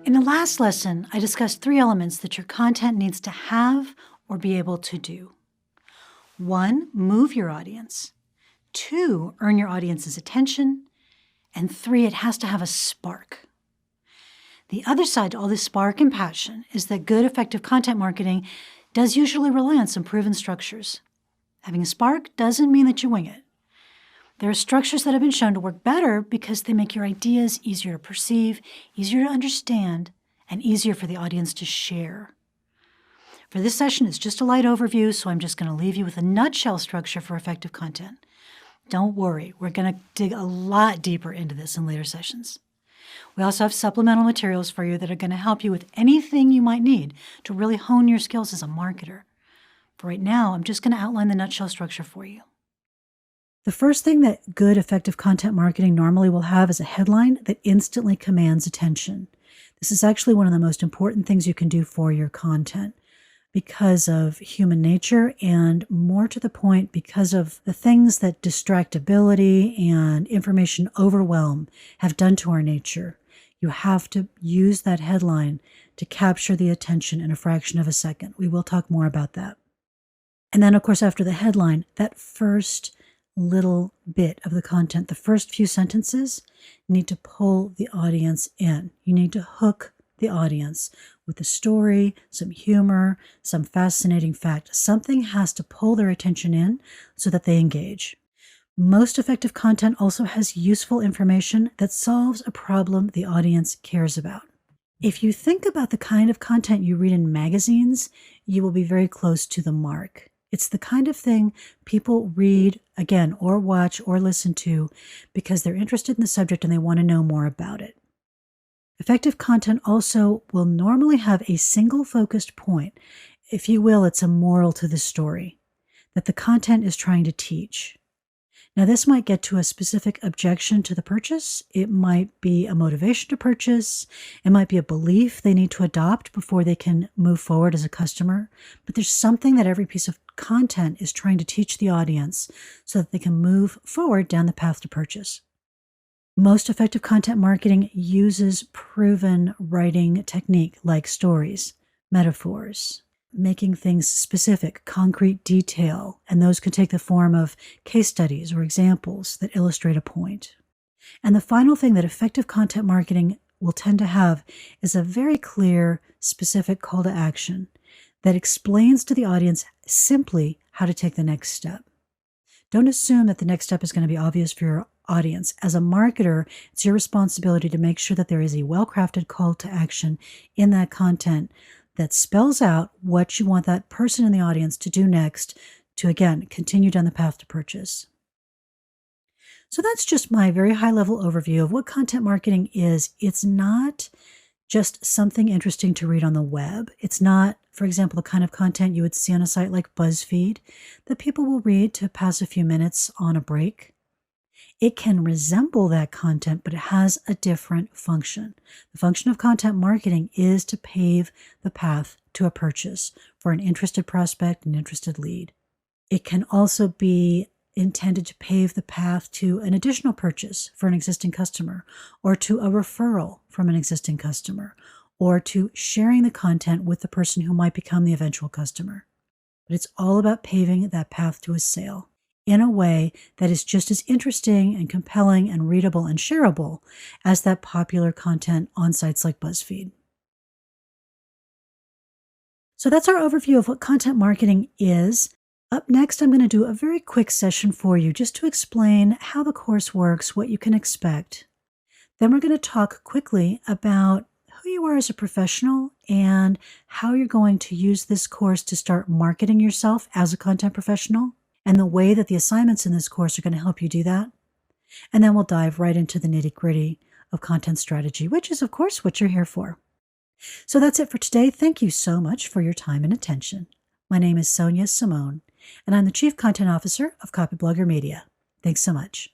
In the last lesson, I discussed 3 elements that your content needs to have or be able to do. 1, move your audience. 2, earn your audience's attention. And 3, it has to have a spark. The other side to all this spark and passion is that good, effective content marketing does usually rely on some proven structures. Having a spark doesn't mean that you wing it. There are structures that have been shown to work better because they make your ideas easier to perceive, easier to understand, and easier for the audience to share. For this session, it's just a light overview, so I'm just going to leave you with a nutshell structure for effective content. Don't worry, we're going to dig a lot deeper into this in later sessions. We also have supplemental materials for you that are going to help you with anything you might need to really hone your skills as a marketer. For right now, I'm just going to outline the nutshell structure for you. The first thing that good, effective content marketing normally will have is a headline that instantly commands attention. This is actually one of the most important things you can do for your content because of human nature and, more to the point, because of the things that distractibility and information overwhelm have done to our nature. You have to use that headline to capture the attention in a fraction of a second. We will talk more about that. And then, of course, after the headline, that first little bit of the content, the first few sentences, need to pull the audience in. You need to hook the audience with a story, some humor, some fascinating fact. Something has to pull their attention in so that they engage. Most effective content also has useful information that solves a problem the audience cares about. If you think about the kind of content you read in magazines, you will be very close to the mark. It's the kind of thing people read, again, or watch or listen to because they're interested in the subject and they want to know more about it. Effective content also will normally have a single focused point. If you will, it's a moral to the story that the content is trying to teach. Now, this might get to a specific objection to the purchase. It might be a motivation to purchase. It might be a belief they need to adopt before they can move forward as a customer. But there's something that every piece of content is trying to teach the audience so that they can move forward down the path to purchase. Most effective content marketing uses proven writing technique like stories, metaphors, making things specific, concrete detail, and those can take the form of case studies or examples that illustrate a point. And the final thing that effective content marketing will tend to have is a very clear, specific call to action that explains to the audience simply how to take the next step. Don't assume that the next step is going to be obvious for your audience. As a marketer, it's your responsibility to make sure that there is a well-crafted call to action in that content that spells out what you want that person in the audience to do next to, again, continue down the path to purchase. So that's just my very high-level overview of what content marketing is. It's not just something interesting to read on the web. It's not, for example, the kind of content you would see on a site like BuzzFeed that people will read to pass a few minutes on a break. It can resemble that content, but it has a different function. The function of content marketing is to pave the path to a purchase for an interested prospect, an interested lead. It can also be intended to pave the path to an additional purchase for an existing customer, or to a referral from an existing customer, or to sharing the content with the person who might become the eventual customer. But it's all about paving that path to a sale in a way that is just as interesting and compelling and readable and shareable as that popular content on sites like BuzzFeed. So that's our overview of what content marketing is. Up next, I'm going to do a very quick session for you just to explain how the course works, what you can expect. Then we're going to talk quickly about who you are as a professional and how you're going to use this course to start marketing yourself as a content professional, and the way that the assignments in this course are going to help you do that. And then we'll dive right into the nitty-gritty of content strategy, which is, of course, what you're here for. So that's it for today. Thank you so much for your time and attention. My name is Sonia Simone, and I'm the Chief Content Officer of Copyblogger Media. Thanks so much.